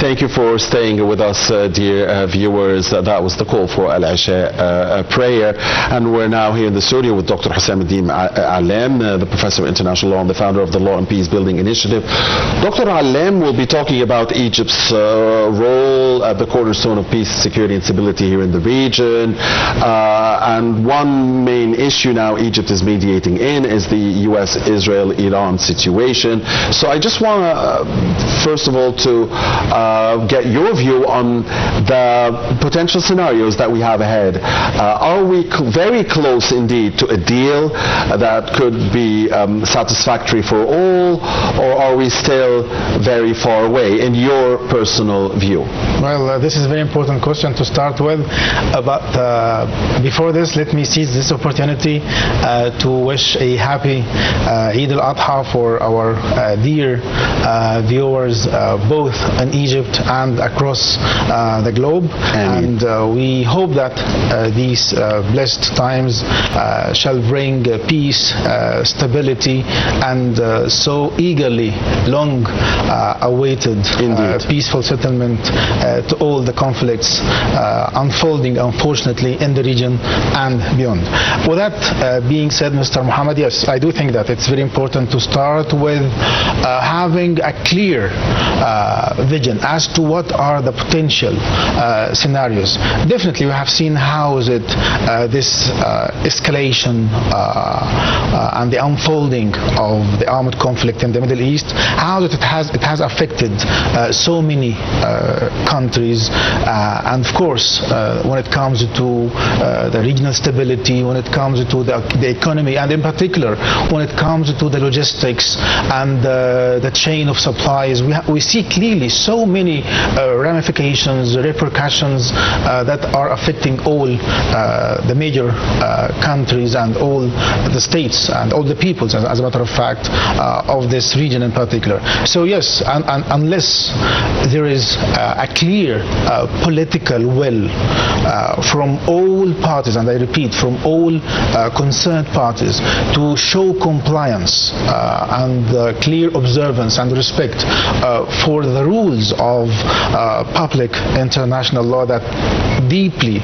thank you for staying with us, dear viewers. That was the call for Al-Isha prayer. And we're now here in the studio with Dr. Hossam Allam, the Professor of International Law and the founder of the Law and Peace Building Initiative. Dr. Allam will be talking about Egypt's role at the cornerstone of peace, security and stability here in the region. And one main issue now Egypt is mediating in is the U.S.-Israel-Iran situation. So I just want to, first of all, to get your view on the potential scenarios that we have ahead. Are we very close indeed to a deal that could be satisfactory for all, or are we still very far away, in your personal view? Well, this is a very important question to start with. But before this, let me seize this opportunity to wish a happy Eid al-Adha for our dear viewers, both in Egypt and across the globe. And we hope that these blessed times shall bring peace, stability, and so eagerly long awaited peaceful settlement to all the conflicts unfolding, unfortunately, in the region and beyond. With that being said, Mr. Mohammed, yes, I do think that it's very important to start with having a clear vision as to what are the potential scenarios. Definitely, we have seen how is it this escalation and the unfolding of the armed conflict in the Middle East, how it has affected so many countries, and of course, when it comes to the regional stability, when it comes to the economy, and in particular, when it comes to the logistics and the chain of supplies, we see clearly so many ramifications, repercussions that are affecting all the major countries and all the states and all the peoples, as a matter of fact, of this region in particular. So yes, unless there is a clear political will from all parties, and I repeat, from all concerned parties, to show compliance and clear observance and respect for the rules of public international law that deeply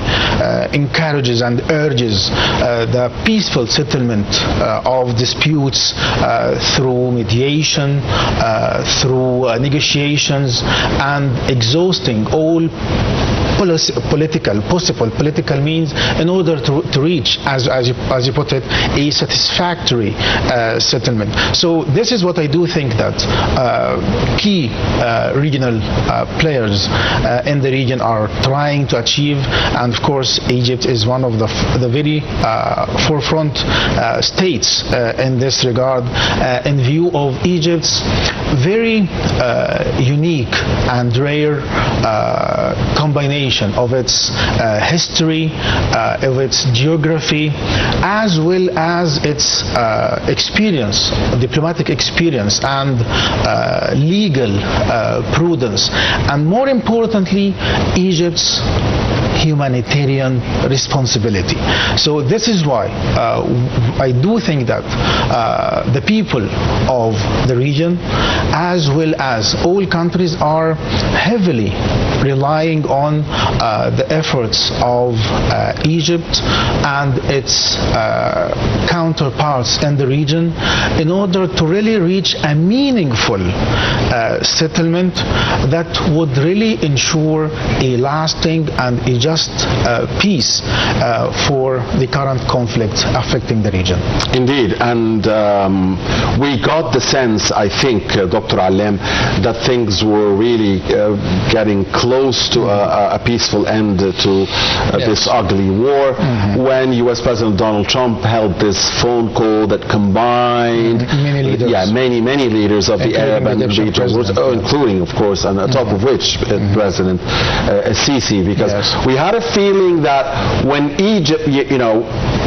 encourages and urges the peaceful settlement of disputes through mediation, through negotiations, and exhausting all possible political means in order to reach, as you put it, a satisfactory settlement. So this is what I do think that key regional players in the region are trying to achieve, and of course Egypt is one of the very forefront states in this regard, in view of Egypt's very unique and rare combination of its history, of its geography, as well as its experience, diplomatic experience, and legal prudence, and more importantly, Egypt's humanitarian responsibility. So this is why I do think that the people of the region, as well as all countries, are heavily relying on the efforts of Egypt and its counterparts in the region in order to really reach a meaningful settlement that would really ensure a lasting and a just peace for the current conflict affecting the region. Indeed, and we got the sense, I think, Dr. Allam, that things were really getting close to a peaceful end to this ugly war when U.S. President Donald Trump held this phone call that combined many leaders of the Arab and the region, including, of course, on top of which President Sisi, because we had a feeling that when Egypt,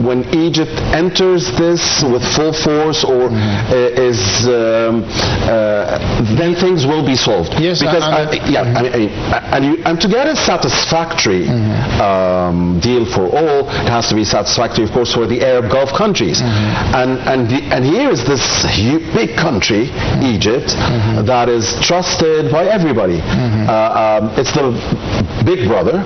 when Egypt enters this with full force, or then things will be solved? Yes, because and to get a satisfactory deal for all, it has to be satisfactory, of course, for the Arab Gulf countries. And here is this big country, Egypt, that is trusted by everybody. It's the big brother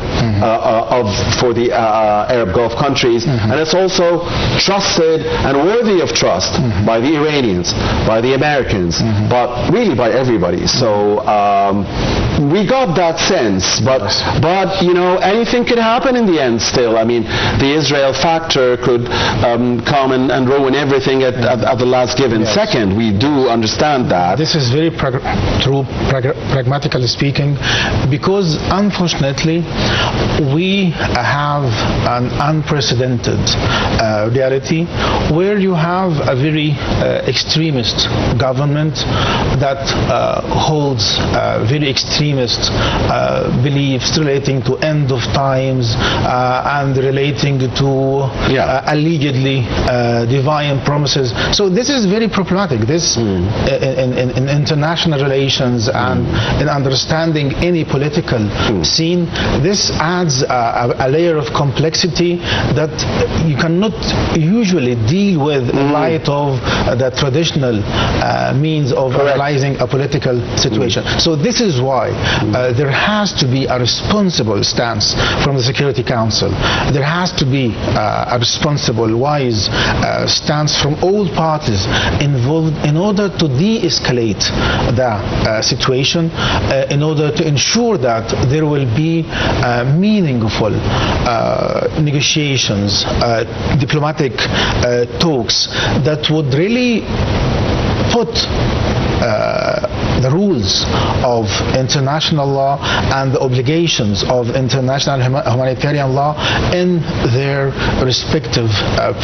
for the Arab Gulf countries, and it's also trusted and worthy of trust by the Iranians, by the Americans, but really by everybody. So we got that sense, but you know, anything could happen in the end still. I mean, the Israel factor could come and ruin everything at the last given second. We do understand that. This is very true, pragmatically speaking, because unfortunately we have an unprecedented reality where you have a very extremist government that holds very extremist beliefs relating to end of times and relating to allegedly divine promises. So this is very problematic. This in international relations and in understanding any political scene, this adds a layer of complexity that you cannot usually deal with in light of the traditional means of analyzing a political situation. So this is why there has to be a responsible stance from the Security Council. There has to be a responsible, wise stance from all parties involved in order to de-escalate the situation, in order to ensure that there will be meaningful negotiations, diplomatic talks that would really put the rules of international law and the obligations of international humanitarian law in their respective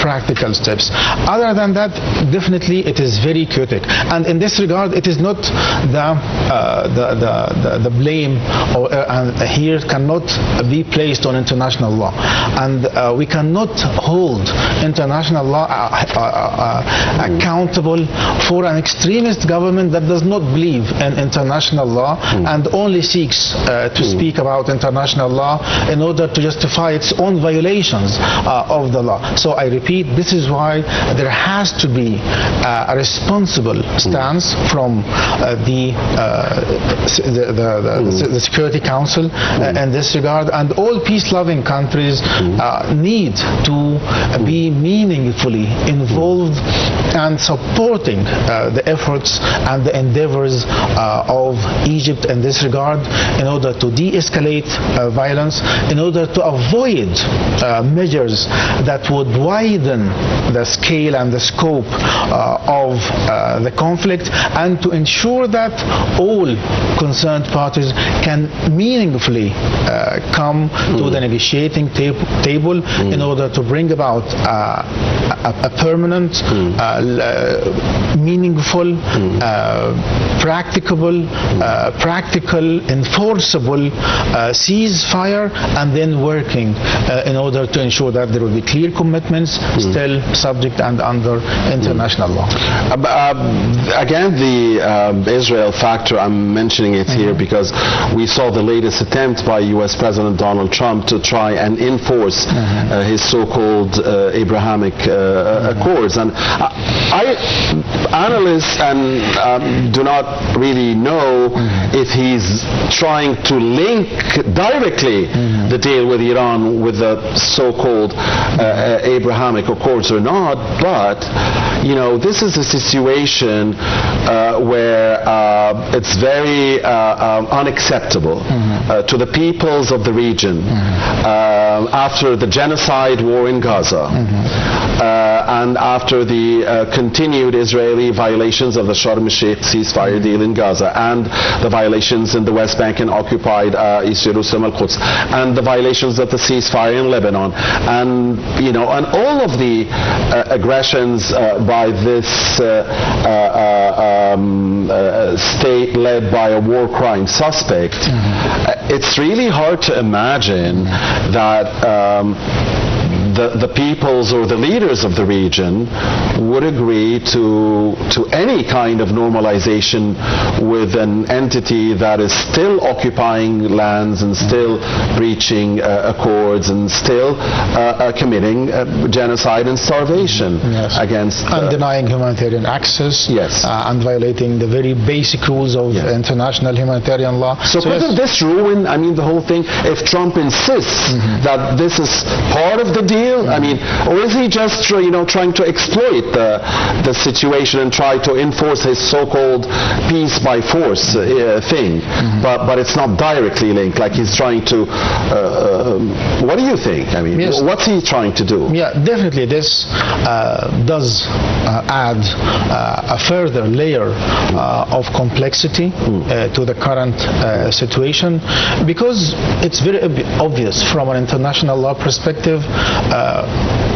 practical steps. Other than that, definitely it is very chaotic. And in this regard, it is not the blame here cannot be placed on international law. And we cannot hold international law accountable for an extremist government that does not believe in international law and only seeks to speak about international law in order to justify its own violations of the law. So I repeat, this is why there has to be a responsible stance from the Security Council in this regard, and all peace-loving countries need to be meaningfully involved and supporting the efforts and the endeavors of Egypt in this regard in order to de-escalate violence, in order to avoid measures that would widen the scale and the scope of the conflict, and to ensure that all concerned parties can meaningfully come to the negotiating table in order to bring about a permanent, meaningful, practical, enforceable ceasefire, and then working in order to ensure that there will be clear commitments still subject and under international law. Again, the Israel factor, I'm mentioning it here because we saw the latest attempt by U.S. President Donald Trump to try and enforce his so-called Abrahamic Accords. And analysts do not really know if he's trying to link directly the deal with Iran with the so-called Abrahamic Accords or not, but you know, this is a situation where it's very unacceptable to the peoples of the region after the genocide war in Gaza and after the continued Israeli violations of the Sharm el-Sheikh ceasefire deal in Gaza, and the violations in the West Bank and occupied East Jerusalem al-Quds, and the violations of the ceasefire in Lebanon, and you know, and all of the aggressions by this state led by a war crime suspect. It's really hard to imagine that the peoples or the leaders of the region would agree to any kind of normalization with an entity that is still occupying lands and still breaching accords and still committing genocide and starvation against... and denying humanitarian access, and violating the very basic rules of international humanitarian law. So couldn't this ruin, I mean, the whole thing, if Trump insists that this is part of the deal? I mean, or is he just, trying to exploit the situation and try to enforce his so-called peace by force thing? But it's not directly linked, like he's trying to... what do you think? I mean, what's he trying to do? Yeah, definitely this does add a further layer of complexity to the current situation, because it's very obvious from an international law perspective.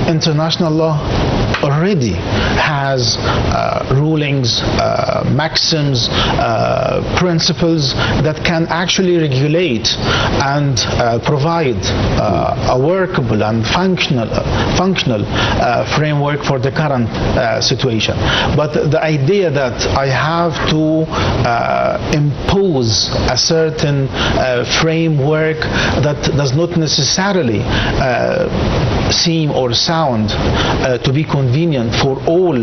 International law already has rulings, maxims, principles that can actually regulate and provide a workable and functional framework for the current situation. But the idea that I have to impose a certain framework that does not necessarily seem or sound to be convenient for all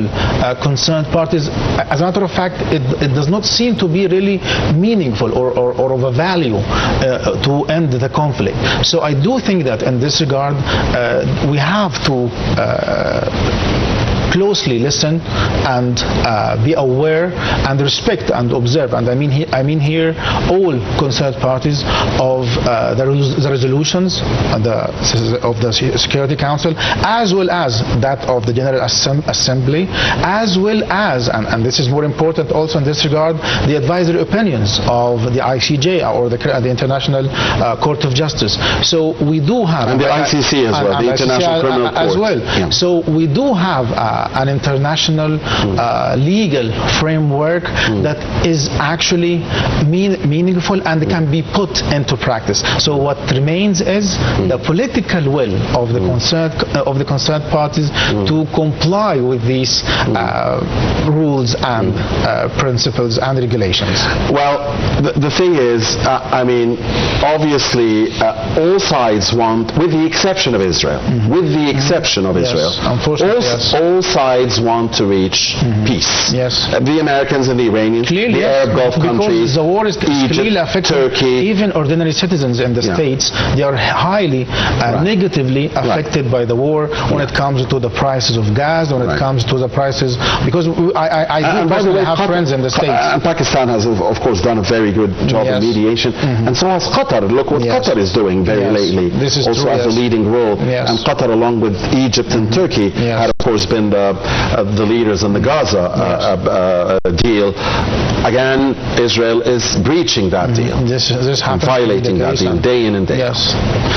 concerned parties. As a matter of fact, it does not seem to be really meaningful or of a value to end the conflict. So I do think that in this regard, we have to closely listen and be aware and respect and observe, and I mean here all concerned parties of the resolutions of the Security Council, as well as that of the General Assembly, as well as, and this is more important also in this regard, the advisory opinions of the ICJ or the International Court of Justice. So we do have, and the ICC as well, the International Criminal Court as well. Yeah. So we do have an international legal framework that is actually meaningful and can be put into practice. So what remains is the political will of the concerned parties to comply with these rules and principles and regulations. Well, the thing is, I mean, obviously all sides want, with the exception of Israel, unfortunately, all sides want to reach peace. The Americans and the Iranians, clearly, the Arab Gulf countries, the war is Egypt, clearly affecting Turkey. Even ordinary citizens in the States. They are highly negatively affected by the war when it comes to the prices of gas, when it comes to the prices, because I do personally have friends in the States. And Pakistan has, of course, done a very good job in mediation, and so has Qatar. Look what Qatar is doing very lately. This is also true, has a leading role. And Qatar, along with Egypt and Turkey, had, of course, been the leaders in the Gaza deal. Again, Israel is breaching that deal. This and violating that deal day in and day out.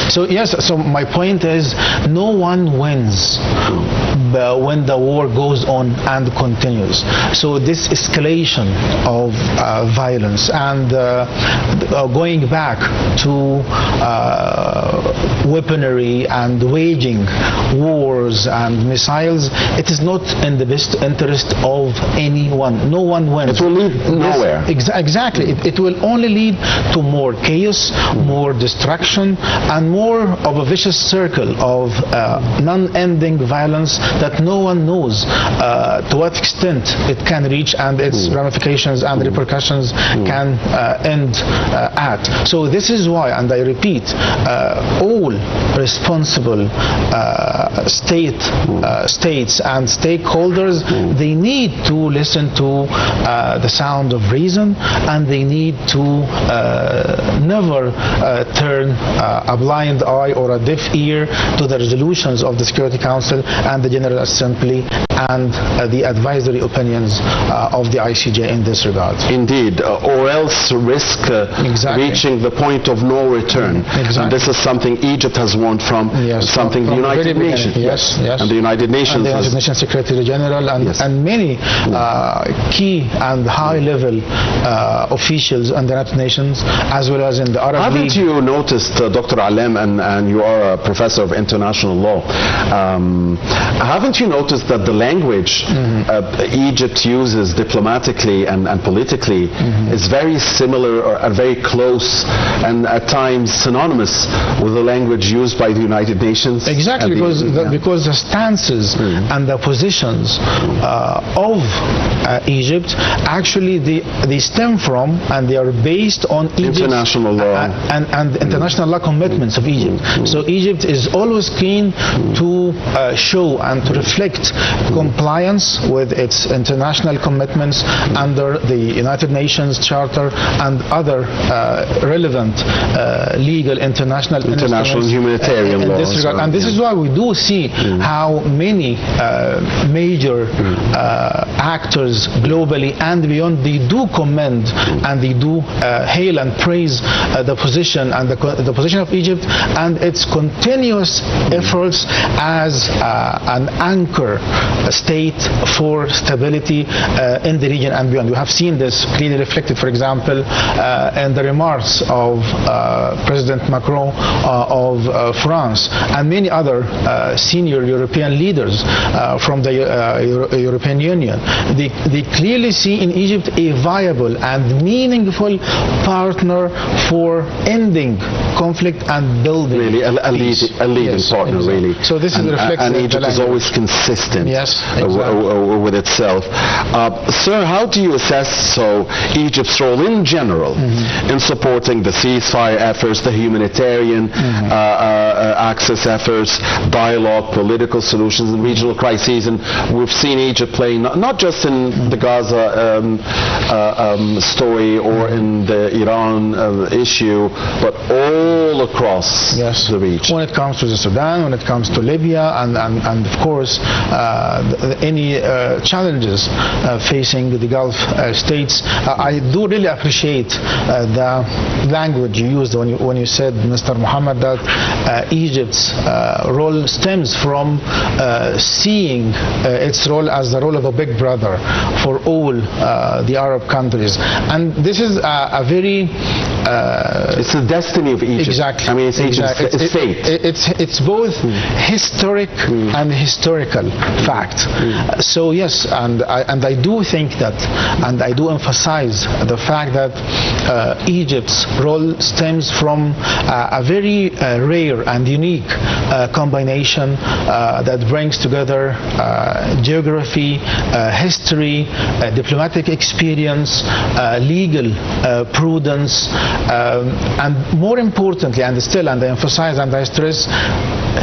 So my point is, no one wins when the war goes on and continues. So this escalation of violence and going back to weaponry and waging wars and missiles, it is not in the best interest of anyone. No one wins. It will lead nowhere. Exactly. It will only lead to more chaos, more destruction, and more of a vicious circle of non-ending violence that no one knows to what extent it can reach and its ramifications and repercussions can end at. So this is why, and I repeat, all responsible states and stakeholders, they need to listen to the sound of reason, and they need to never turn a blind eye or a deaf ear to the resolutions of the Security Council and the General Assembly and the advisory opinions of the ICJ in this regard. Indeed, or else risk reaching the point of no return. Exactly. And this is something Egypt has warned from, something the United Nations. Yes. And the United Nations. And the United Nations Secretary General and many key and high-level officials in the United Nations, as well as in the Arab League. Haven't you noticed, Dr. Allam, and you are a professor of international law, haven't you noticed that the language Egypt uses diplomatically and politically is very similar or very close and at times synonymous with the language used by the United Nations? Exactly, because the stances and the positions of Egypt actually they stem from and they are based on international law and international law commitments of Egypt. So Egypt is always keen to show and to reflect compliance with its international commitments under the United Nations Charter and other relevant legal international humanitarian laws. And this is why we do see how many major actors globally and beyond, they do commend and they do hail and praise the position and the position of Egypt and its continuous efforts as an anchor state for stability in the region and beyond. We have seen this clearly reflected, for example, in the remarks of President Macron of France and many other senior European leaders from the European Union. They clearly see in Egypt a viable and meaningful partner for ending conflict and building peace. A leading partner, really. So this is reflected. And Egypt is always consistent with itself. Sir, how do you assess Egypt's role in general in supporting the ceasefire efforts, the humanitarian access efforts, dialogue, political solutions, and regional crises? And we've seen Egypt playing not just in the Gaza story or in the Iran issue, but all across the region. When it comes to the Sudan, when it comes to Libya, and of course any challenges facing the Gulf states, I do really appreciate the language you used when you said, Mr. Muhammad, that Egypt's role stems from seeing its role as the role of a big brother for all the Arab countries. And this is a very... it's the destiny of Egypt. Exactly. I mean, it's Egypt's fate. It's both historic and historical fact. So yes, and I do think that, and I do emphasize the fact that Egypt's role stems from a very rare and unique combination that brings together geography, history, diplomatic experience, legal prudence, and more importantly, and I emphasize and I stress,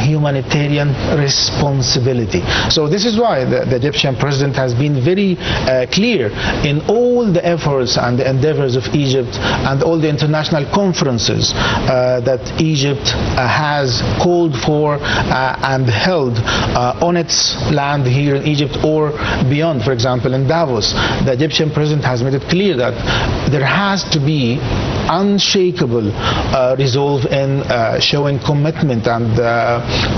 humanitarian responsibility. So this is why the Egyptian president has been very clear in all the efforts and the endeavors of Egypt and all the international conferences that Egypt has called for and held on its land here in Egypt or beyond. For example, in Davos, the Egyptian president has made it clear that there has to be unshakable resolve in showing commitment and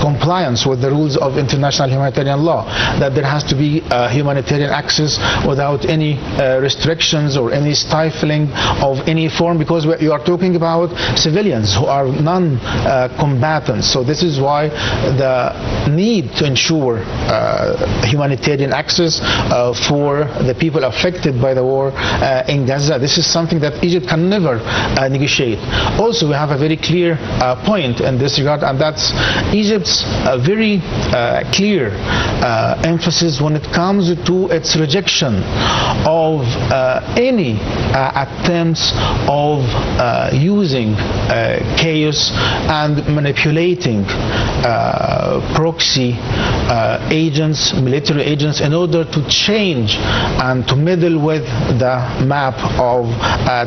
compliance with the rules of international humanitarian law, that there has to be humanitarian access without any restrictions or any stifling of any form, because you are talking about civilians who are non-combatants. So this is why the need to ensure humanitarian access for the people affected by the war in Gaza, this is something that Egypt can never negotiate. Also, we have a very clear point in this regard, and that's Egypt's very clear emphasis when it comes to its rejection of any attempts of using chaos and manipulating proxy agents, military agents, in order to change and to meddle with the map of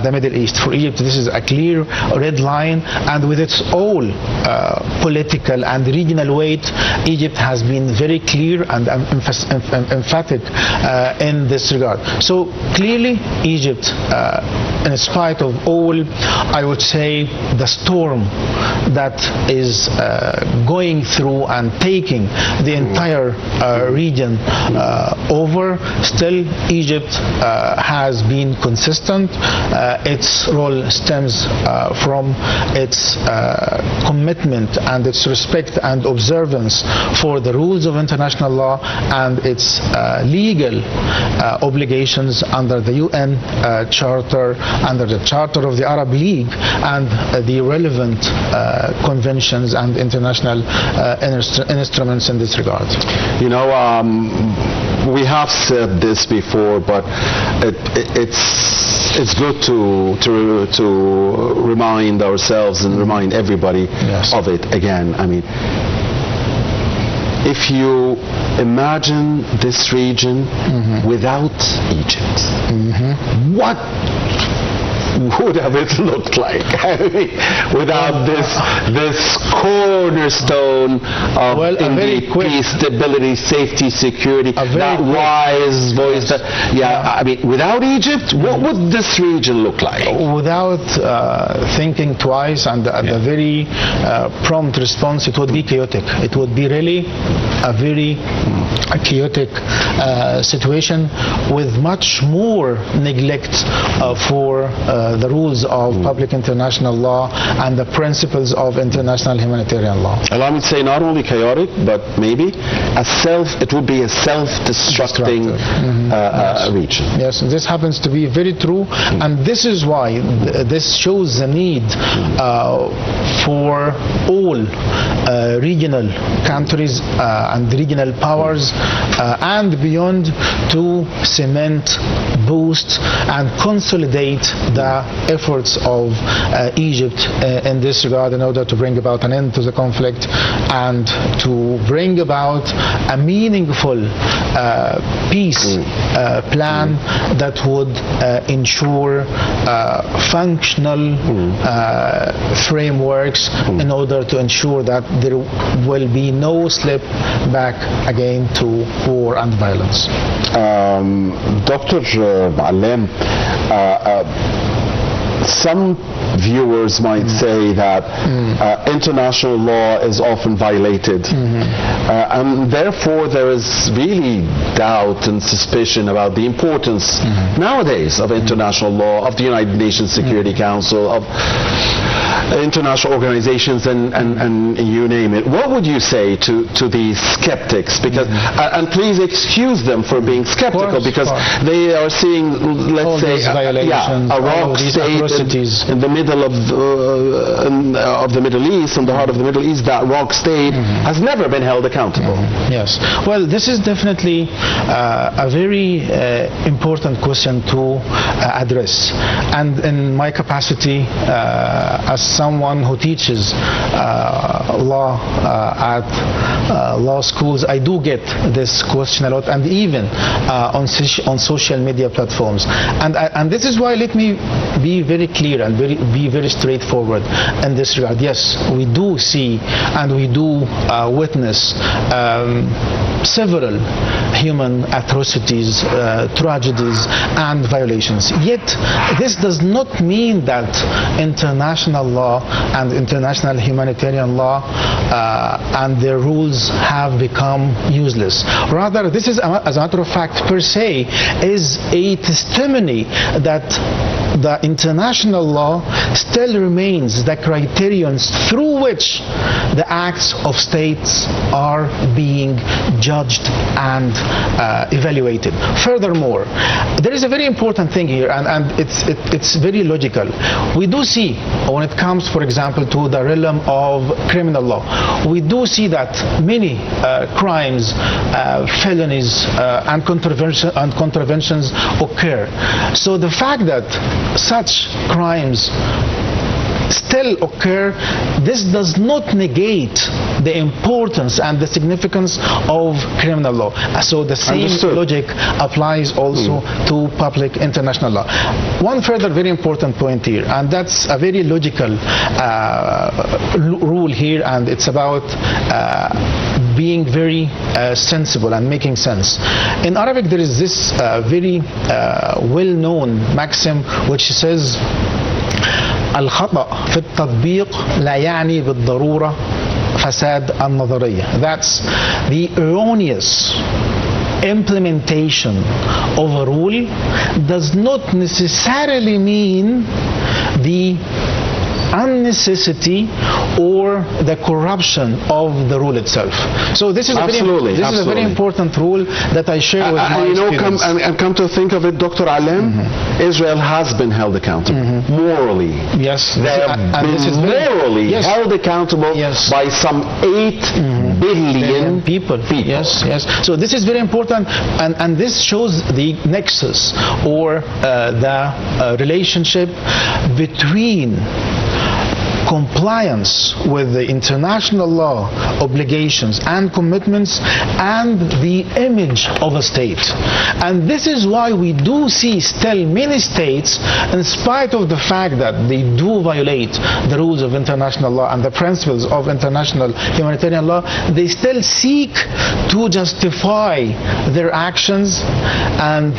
the Middle East. For Egypt, this is a clear red line, and with its own political and regional weight, Egypt has been very clear and emphatic in this regard. So clearly, Egypt, in spite of all, I would say, the storm that is going through and taking the entire region over, still Egypt has been consistent. Its role stems from its commitment and its respect and observance for the rules of international law and its legal obligations under the UN Charter, under the Charter of the Arab League, and the relevant conventions and international instruments in this regard. You know, we have said this before, but it's good to remind ourselves and remind everybody of it again. I mean, if you imagine this region without Egypt, what would have it looked like? I mean, without this cornerstone of peace, stability, safety, security, that wise voice. I mean, without Egypt, what would this region look like? Without thinking twice and a very prompt response, it would be chaotic. It would be really a very chaotic situation with much more neglect for the rules of public international law and the principles of international humanitarian law. Allow me to say not only chaotic, but maybe it would be a self-destructing region. Yes, and this happens to be very true, and this is why this shows the need for all regional countries and regional powers and beyond to cement, boost, and consolidate the efforts of Egypt in this regard in order to bring about an end to the conflict and to bring about a meaningful peace plan that would ensure functional frameworks in order to ensure that there will be no slip back again to war and violence. Dr. Allam, some viewers might say that international law is often violated, and therefore there is really doubt and suspicion about the importance nowadays of international law, of the United Nations Security Council, of international organizations, and you name it. What would you say to these skeptics? Because and please excuse them for being skeptical, because they are seeing, let's say, a rock state in the middle of the Middle East, in the heart of the Middle East. That rock state has never been held accountable. Yes. Well, this is definitely a very important question to address, and in my capacity as someone who teaches law at law schools, I do get this question a lot, and even on social media platforms. And this is why, let me be very clear and be very straightforward in this regard. Yes, we do see and we do witness several human atrocities, tragedies, and violations. Yet, this does not mean that international law and international humanitarian law and their rules have become useless. Rather, this is, as a matter of fact, per se, is a testimony that the international law still remains the criterions through which the acts of states are being judged and evaluated. Furthermore, there is a very important thing here, and it's very logical. We do see, when it comes, for example, to the realm of criminal law, we do see that many crimes, felonies, and contraventions occur. So the fact that such crimes still occur, this does not negate the importance and the significance of criminal law. So the same Understood. logic applies also to public international law. One further very important point here, and that's a very logical rule here, and it's about being very sensible and making sense. In Arabic, there is this very well-known maxim which says الخطأ في التطبيق لا يعني بالضرورة فساد النظرية. That's the erroneous implementation of a rule does not necessarily mean the unnecessity or the corruption of the rule itself. So this is a very important rule that I share with my students. Come to think of it, Dr. Allam, Israel has been held accountable morally. Yes, they have been morally held accountable by some 8 billion people. Yes. So this is very important, and this shows the nexus or the relationship between compliance with the international law obligations and commitments and the image of a state. And this is why we do see still many states, in spite of the fact that they do violate the rules of international law and the principles of international humanitarian law, they still seek to justify their actions and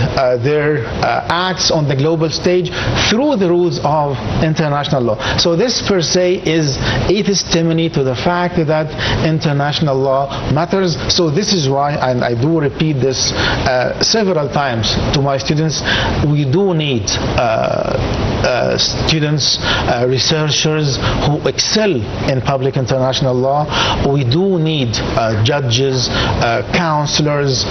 their acts on the global stage through the rules of international law. So this per se is a testimony to the fact that international law matters. So this is why, and I do repeat this several times to my students, we do need students, researchers who excel in public international law. We do need judges, counselors,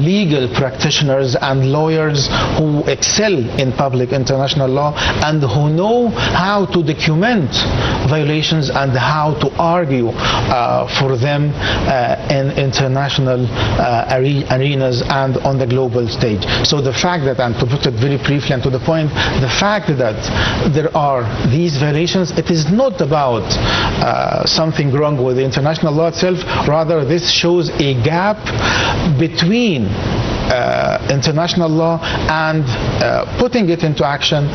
legal practitioners and lawyers who excel in public international law and who know how to document violations and how to argue for them in international arenas and on the global stage. So the fact that, and to put it very briefly and to the point, the fact that there are these violations, it is not about something wrong with the international law itself. Rather, this shows a gap between international law and putting it into action,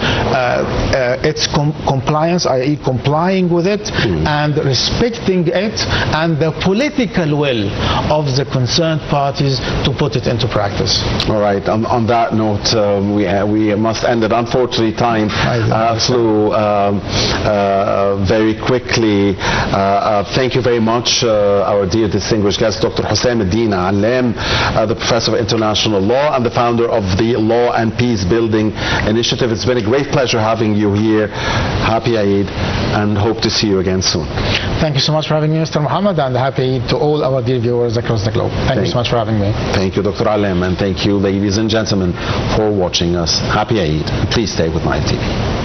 its compliance, i.e. complying with it and respecting it, and the political will of the concerned parties to put it into practice. All right, on that note, we must end it. Unfortunately, time flew very quickly. Thank you very much, our dear distinguished guest, Dr. Hossam Deen Allam, the Professor of International Law and the founder of the Law and Peace Building Initiative. It's been a great pleasure having you here. Happy Eid, and hope to see you again soon. Thank you so much for having me, Mr. Muhammad, and happy Eid to all our dear viewers across the globe. Thank you so much for having me. Thank you, Dr. Allam, and thank you, ladies and gentlemen, for watching us. Happy Eid. Please stay with Nile TV.